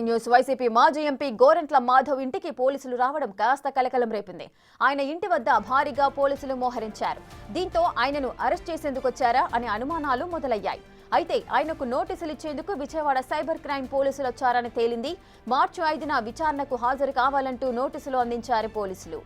News YCP మాజీ MP Gorantla Madhav ఇంటికి పోలీసులు రావడం కాస్త కలకలం రేపింది. ఆయన ఇంటి వద్ద భారీగా పోలీసులు మోహరించారు. దీంతో ఆయనను అరెస్ట్ చేసేందుకు వచ్చారా అనే అనుమానాలు మొదలయ్యాయి. అయితే ఆయనకు నోటీసులు ఇచ్చేందుకు విజయవాడ సైబర్ క్రైమ్ పోలీసులు వచ్చారని తేలింది. మార్చి 5న విచారణకు హాజరు కావాలంటూ నోటీసులు అందించారు పోలీసులు.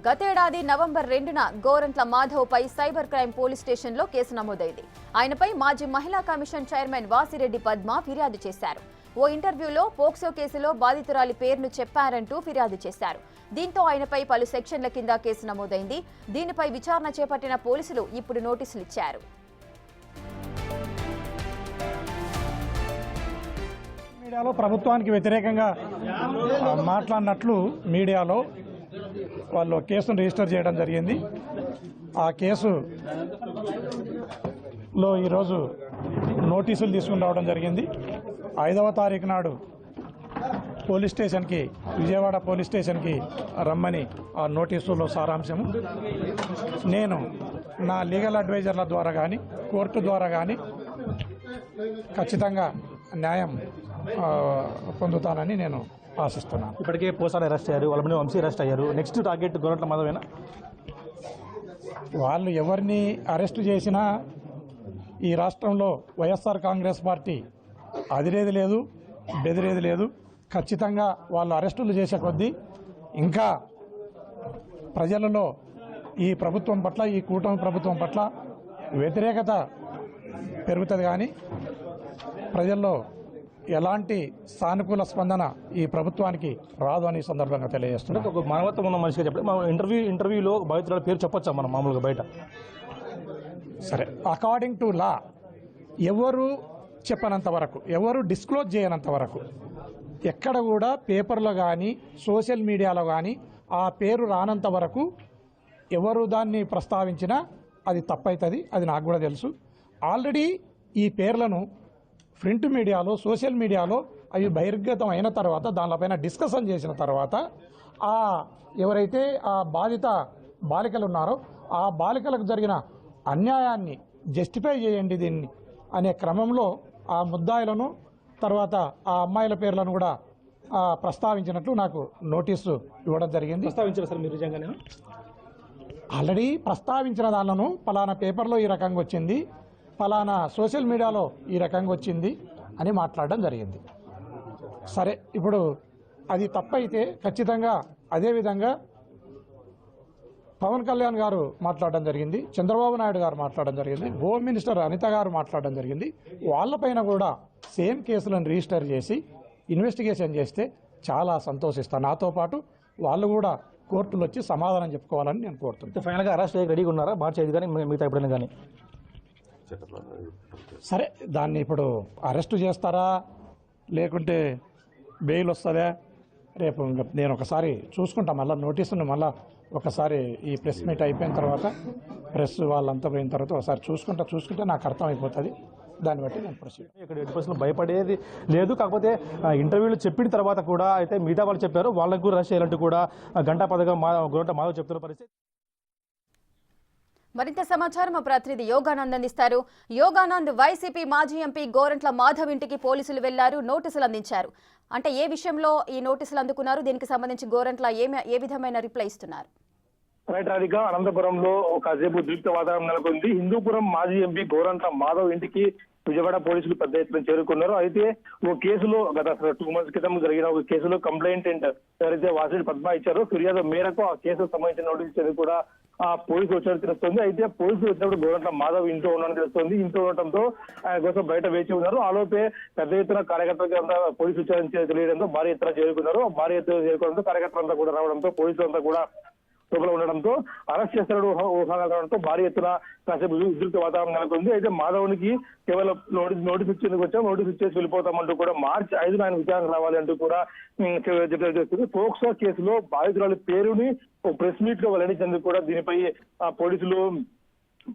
గతేడాది నవంబర్ 2న గోరంట్ల మాధవ్ పై సైబర్ క్రైమ్ పోలీస్ స్టేషన్లో కేసు నమోదైంది. ఆయనపై మాజీ మహిళా కమిషన్ చైర్మన్ వాసిరెడ్డి పద్మ ఫిర్యాదు చేశారు. ఓ ఇంటర్వ్యూలో పోక్సో కేసులో బాధితురాలి పేరును చెప్పారంటూ ఫిర్యాదు చేశారు. దీంతో ఆయనపై పలు సెక్షన్ల కింద కేసు నమోదైంది. దీనిపై విచారణ చేపట్టిన పోలీసులు ఇప్పుడు నోటీసులు ఇచ్చారు. మీడియాలో ప్రభుత్వానికి వ్యతిరేకంగా మాట్లాడినట్లు మీడియాలో వాళ్ళు కేసును రిజిస్టర్ చేయడం జరిగింది. ఆ కేసులో ఈరోజు నోటీసులు తీసుకుని రావడం జరిగింది. 5వ తారీఖు నాడు పోలీస్ స్టేషన్కి, విజయవాడ పోలీస్ స్టేషన్కి రమ్మని ఆ నోటీసులో సారాంశము. నేను నా లీగల్ అడ్వైజర్ల ద్వారా కానీ కోర్టు ద్వారా కానీ ఖచ్చితంగా న్యాయం పొందుతానని నేను ఆశిస్తున్నాను. ఇప్పటికే పోసారి అరెస్ట్ అయ్యారు, వాళ్ళ వంశీ అరెస్ట్ అయ్యారు. నెక్స్ట్ టార్గెట్ గోరంట్ల మాధవేనా? వాళ్ళు ఎవరిని అరెస్టు చేసినా ఈ రాష్ట్రంలో వైఎస్ఆర్ కాంగ్రెస్ పార్టీ అదిరేది లేదు, బెదిరేది లేదు. ఖచ్చితంగా వాళ్ళు అరెస్టులు చేసే కొద్దీ ఇంకా ప్రజలలో ఈ ప్రభుత్వం పట్ల, ఈ కూటమి ప్రభుత్వం పట్ల వ్యతిరేకత పెరుగుతుంది. కానీ ప్రజల్లో ఎలాంటి సానుకూల స్పందన ఈ ప్రభుత్వానికి రాదు అని సందర్భంగా తెలియజేస్తున్నారు. ఒక మానవత్వం ఉన్న మనిషిగా చెప్పండి, మా ఇంటర్వ్యూలో బాధితుల పేరు చెప్పొచ్చా మనం మామూలుగా బయట? సరే, అకార్డింగ్ టు లా ఎవరు చెప్పనంత వరకు, ఎవరు డిస్క్లోజ్ చేయనంత వరకు, ఎక్కడ కూడా పేపర్లో కానీ సోషల్ మీడియాలో కానీ ఆ పేరు రానంత వరకు ఎవరు దాన్ని ప్రస్తావించినా అది తప్పవుతుంది. అది నాకు కూడా తెలుసు. ఆల్రెడీ ఈ పేర్లను ప్రింట్ మీడియాలో, సోషల్ మీడియాలో అవి బహిర్గతం అయిన తర్వాత, దానిపైన డిస్కషన్ చేసిన తర్వాత ఎవరైతే ఆ బాధిత బాలికలు ఉన్నారో ఆ బాలికలకు జరిగిన అన్యాయాన్ని జస్టిఫై చేయండి దీన్ని అనే క్రమంలో ఆ ముద్దాయిలను, తర్వాత ఆ అమ్మాయిల పేర్లను కూడా ప్రస్తావించినట్లు నాకు నోటీసు ఇవ్వడం జరిగింది. ప్రస్తావించారు సార్ మీరు నిజంగానే? ఆల్రెడీ ప్రస్తావించిన దానిలను పలానా పేపర్లో ఈ రకంగా వచ్చింది, ఫలానా సోషల్ మీడియాలో ఈ రకంగా వచ్చింది అని మాట్లాడడం జరిగింది. సరే, ఇప్పుడు అది తప్పైతే ఖచ్చితంగా అదేవిధంగా పవన్ కళ్యాణ్ గారు మాట్లాడడం జరిగింది, చంద్రబాబు నాయుడు గారు మాట్లాడడం జరిగింది, హోమ్ మినిస్టర్ అనిత గారు మాట్లాడడం జరిగింది. వాళ్ళపైన కూడా సేమ్ కేసులను రిజిస్టర్ చేసి ఇన్వెస్టిగేషన్ చేస్తే చాలా సంతోషిస్తాను. నాతో పాటు వాళ్ళు కూడా కోర్టులో వచ్చి సమాధానం చెప్పుకోవాలని నేను కోరుతున్నాను. ఫైనల్గా అరెస్ట్ అయ్యి రెడీగా ఉన్నారా? మార్చి 5 కానీ మిగతా ఎప్పుడైనా కానీ? సరే, దాన్ని ఇప్పుడు అరెస్టు చేస్తారా లేకుంటే బెయిల్ వస్తుందా రేపు నేను ఒకసారి చూసుకుంటా. మళ్ళీ నోటీసును మళ్ళీ ఒకసారి ఈ ప్రెస్ మీట్ అయిపోయిన తర్వాత, ప్రెస్ వాళ్ళంతా పోయిన తర్వాత ఒకసారి చూసుకుంటే నాకు అర్థమైపోతుంది. దాన్ని బట్టి నేను ప్రొసీడ్. ఇక్కడ 80% భయపడేది లేదు. కాకపోతే ఇంటర్వ్యూలు చెప్పిన తర్వాత కూడా అయితే మిగతా వాళ్ళు చెప్పారు, వాళ్ళకు కూడా రష్ చేయాలంటూ కూడా గంటా పదగా గోరంట్ల మాధవ్ చెప్తున్న పరిస్థితి. మరింత సమాచారం మా ప్రతినిధి యోగానంద్ అందిస్తారు. యోగానంద్, వైసీపీ మాజీ ఎంపీ గోరంట్ల మాధవ్ ఇంటికి పోలీసులు వెళ్లారు, నోటీసులు అందించారు. అంటే ఏ విషయంలో ఈ నోటీసులు అందుకున్నారు? దీనికి సంబంధించి గోరంట్ల ఏ విధమైన రిప్లై ఇస్తున్నారు? రైట్ రాధిక, అనంతపురంలో కాసేపు ఉద్రిక్త వాతావరణం నెలకొంది. హిందూపురం మాజీ ఎంపీ గోరంట్ల మాధవ్ ఇంటికి విజయవాడ పోలీసులు పెద్ద ఎత్తున చేరుకున్నారు. అయితే ఓ కేసులో గత 2 months క్రితం జరిగిన ఒక కేసులో కంప్లైంటెంట్ ఎవరైతే వాసిరెడ్డి పద్మ ఇచ్చారో ఫిర్యాదు మేరకు ఆ కేసుకు సంబంధించిన నోటీస్ ఇచ్చేది కూడా ఆ పోలీసులు వచ్చారని తెలుస్తుంది. అయితే పోలీసులు వచ్చినప్పుడు గోరంట్ల మాధవ్ ఇంట్లో ఉన్నారని తెలుస్తుంది. ఇంట్లో ఉండటంతో ఆయన కోసం బయట వేచి ఉన్నారు. ఆలోపే పెద్ద ఎత్తున కార్యకర్తలంతా పోలీసులు వచ్చారని తెలియడంతో భారీ ఎత్తున చేరుకున్నారు. భారీ ఎత్తున చేరుకోవడంతో కార్యకర్తలంతా కూడా రావడంతో పోలీసులంతా కూడా లోపల ఉండడంతో అరెస్ట్ చేస్తాడు ఊహాగానంతో భారీ ఎత్తున కాసేపు ఉద్రిక్త వాతావరణం నెలకొంది. అయితే మాధవునికి కేవలం నోటీస్ ఇచ్చేందుకు వచ్చాం, నోటీస్ ఇచ్చేసి వెళ్ళిపోతామంటూ కూడా మార్చి 5న ఆయన విచారణ రావాలి అంటూ కూడా చేస్తుంది. పోక్సో కేసులో బాధితురాలి పేరుని ప్రెస్ మీట్ లో వెల్లడించేందుకు కూడా దీనిపై పోలీసులు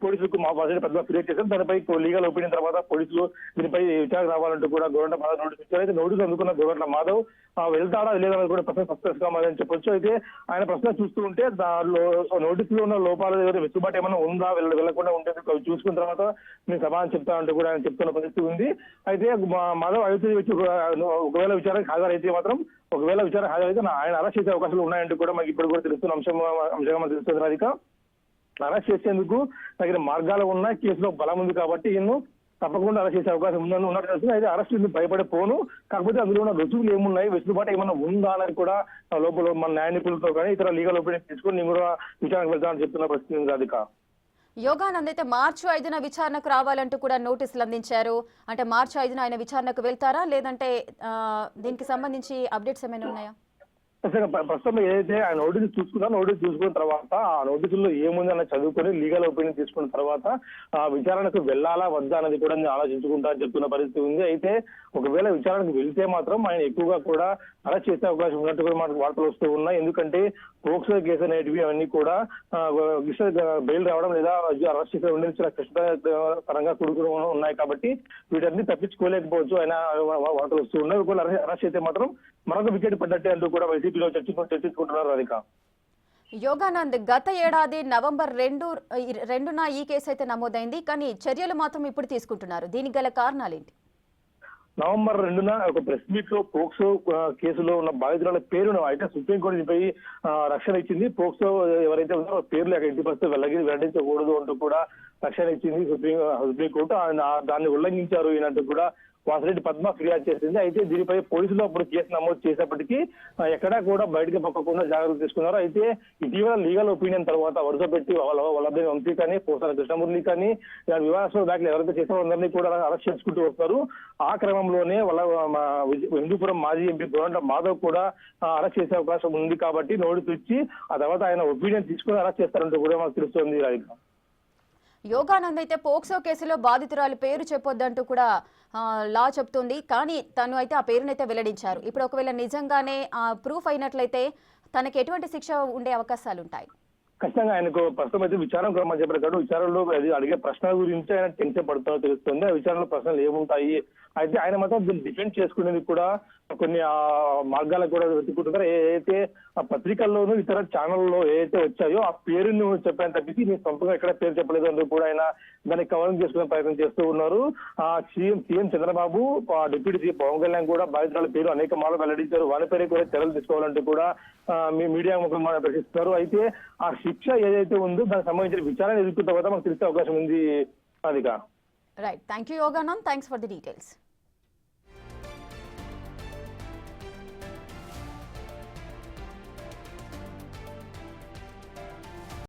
పోలీసులకు మా వాసిరెడ్డి పద్మ ఫిర్యాదు చేశారు. దానిపై లీగల్ ఒపీనియన్ తర్వాత పోలీసులు దీనిపై విచారణ రావాలంటూ కూడా గోరంట్ల మాధవ్ నోటీస్ ఇచ్చారు. అయితే నోటీసు అందుకున్న గోరంట్ల మాధవ్ వెళ్తాడా లేదని కూడా ప్రశ్న సస్పెన్స్ గా మాదని చెప్పొచ్చు. అయితే ఆయన ప్రశ్న చూస్తూ ఉంటే దానిలో నోటీసులో ఉన్న లోపాలు వెసులుబాటు ఏమైనా ఉందా, వెళ్లకుండా ఉంటుంది చూసుకున్న తర్వాత నేను సమాధానం చెప్తా అంటూ కూడా ఆయన చెప్తున్న పరిస్థితి ఉంది. అయితే మాధవ్ అయోధ్య వచ్చి ఒకవేళ విచారణకు హాజరైతే మాత్రం ఆయన అరెస్ట్ చేసే అవకాశాలు ఉన్నాయంటూ కూడా మనకి ఇప్పుడు కూడా తెలుస్తున్న అంశంగా మనకు తెలుస్తుంది. రాధిక, అరెస్ట్ చేసేందుకు తగిన మార్గాలు ఉన్నాయి, కేసులో బలం ఉంది కాబట్టి ఈయన్ను తప్పకుండా అరెస్ట్ చేసే అవకాశం ఉందని ఉన్నట్టు తెలుస్తుంది. అయితే అరెస్ట్ భయపడే పోను, కాకపోతే అందులో ఉన్న రుజువులు ఏమున్నాయి, వెసులుబాటు ఏమన్నా ఉందా అని కూడా లోపల మన న్యాయ నిపుణులతో కానీ ఇతర లీగల్ ఒపీనియన్ తీసుకొని నేను కూడా విచారణకు వెళ్తానని చెప్తున్న పరిస్థితి ఉంది. రాధిక, యోగానంద్ అయితే మార్చి 5న విచారణకు రావాలంటూ కూడా నోటీసులు అందించారు. అంటే మార్చి 5న ఆయన విచారణకు వెళ్తారా, లేదంటే దీనికి సంబంధించి అప్డేట్స్ ఏమైనా ఉన్నాయా? ప్రస్తుతం ఏదైతే ఆ నోటీసు చూసుకున్న తర్వాత ఆ నోటీసుల్లో ఏముంది అన్న చదువుకొని లీగల్ ఒపీనియన్ తీసుకున్న తర్వాత ఆ విచారణకు వెళ్ళాలా వద్దా అనేది కూడా నేను ఆలోచించుకుంటా అని చెప్తున్న పరిస్థితి ఉంది. అయితే ఒకవేళ విచారణకు వెళ్తే మాత్రం ఆయన ఎక్కువగా కూడా అరెస్ట్ చేసే అవకాశం ఉన్నట్టు కూడా మనకు వార్తలు వస్తూ ఉన్నాయి. ఎందుకంటే పోక్సో కేసు అనేటివి అవన్నీ కూడా బెయిల్ రావడం లేదా అరెస్ట్ చేసే ఉండించిన కృష్ణపరంగా కూడుకుని ఉన్నాయి కాబట్టి వీటన్ని తప్పించుకోలేకపోవచ్చు ఆయన వార్తలు వస్తూ ఉన్నాయి. ఒకవేళ అరెస్ట్ అయితే మాత్రం మరొక వికెట్ పడ్డట్టే అంటూ కూడా వైసీపీలో చర్చించుకుంటున్నారు. రాధిక, యోగానంద్ గత ఏడాది నవంబర్ 2న ఈ కేసు అయితే నమోదైంది, కానీ చర్యలు మాత్రం ఇప్పుడు తీసుకుంటున్నారు. దీనికి గల కారణాలేంటి? నవంబర్ 2న ఒక ప్రెస్ మీట్ లో పోక్సో కేసులో ఉన్న బాధితుల పేరును అయితే సుప్రీంకోర్టు దీనిపై రక్షణ ఇచ్చింది. పోక్సో ఎవరైతే ఉన్నారో పేర్లు అక్కడ ఇంటి పరిస్థితి వెల్లడించకూడదు అంటూ కూడా రక్షణ ఇచ్చింది సుప్రీంకోర్టు. దాన్ని ఉల్లంఘించారు ఈయనంటూ కూడా వాసిరెడ్డి పద్మ ఫిర్యాదు చేసింది. అయితే దీనిపై పోలీసులు అప్పుడు కేసు నమోదు చేసినప్పటికీ ఎక్కడా కూడా బయటకు పక్కకుండా జాగ్రత్తలు తీసుకున్నారు. అయితే ఇటీవల లీగల్ ఒపీనియన్ తర్వాత వరుస పెట్టి వల్లభేని వంశీ కానీ పోసాన కృష్ణమురళి కానీ వివాదాస్పద వ్యాఖ్యలు ఎవరైతే చేస్తారో అందరినీ కూడా అరెస్ట్ చేసుకుంటూ వస్తారు. ఆ క్రమంలోనే హిందూపురం మాజీ ఎంపీ గోరంట్ల మాధవ్ కూడా అరెస్ట్ చేసే అవకాశం ఉంది కాబట్టి నోటీసు ఇచ్చి ఆ తర్వాత ఆయన ఒపీనియన్ తీసుకుని అరెస్ట్ చేస్తారంటూ కూడా మనకు తెలుస్తోంది. రాధిక, యోగానంద్ అయితే పోక్సో కేసులో బాధితురాలి పేరు చెప్పొద్దంటూ కూడా లా చెప్తుంది, కానీ తను అయితే ఆ పేరునైతే వెల్లడించారు. ఇప్పుడు ఒకవేళ నిజంగానే ప్రూఫ్ అయినట్లయితే తనకి ఎటువంటి శిక్ష ఉండే అవకాశాలు ఉంటాయి? ఖచ్చితంగా ఆయనకు ప్రస్తుతం అయితే విచారణ క్రమం చెప్పారు. విచారణలో అడిగే ప్రశ్నల గురించి ఆయన టెన్షన్ పడుతున్నో తెలుస్తుంది. ఆ విచారణలో ప్రశ్నలు ఏముంటాయి, అయితే ఆయన మాత్రం దీన్ని డిఫెండ్ చేసుకునేది కూడా కొన్ని మార్గాలకు కూడా వెతుక్కుంటున్నారు. ఏదైతే ఆ పత్రికల్లోనూ ఇతర ఛానల్లో ఏదైతే వచ్చాయో ఆ పేరును చెప్పాను తప్పించి నేను సొంతంగా ఎక్కడ పేరు చెప్పలేదు అంటూ కూడా ఆయన దాన్ని కవరింగ్ చేసుకునే ప్రయత్నం చేస్తూ ఉన్నారు. CM Chandrababu, deputy CM Pawan Kalyan కూడా బాధితుల పేరు అనేక మార్లు వెల్లడించారు. వాళ్ళ పేరు కూడా చర్యలు తీసుకోవాలంటూ కూడా మీడియా ముఖంగా ప్రశ్నిస్తున్నారు. అయితే ఆ శిక్ష ఏదైతే ఉందో దానికి సంబంధించిన విచారణ ఎదుర్కొన్న తర్వాత మనకు తెలిసే అవకాశం ఉంది. Radhika, right, thank you Yoganand, thanks for the details.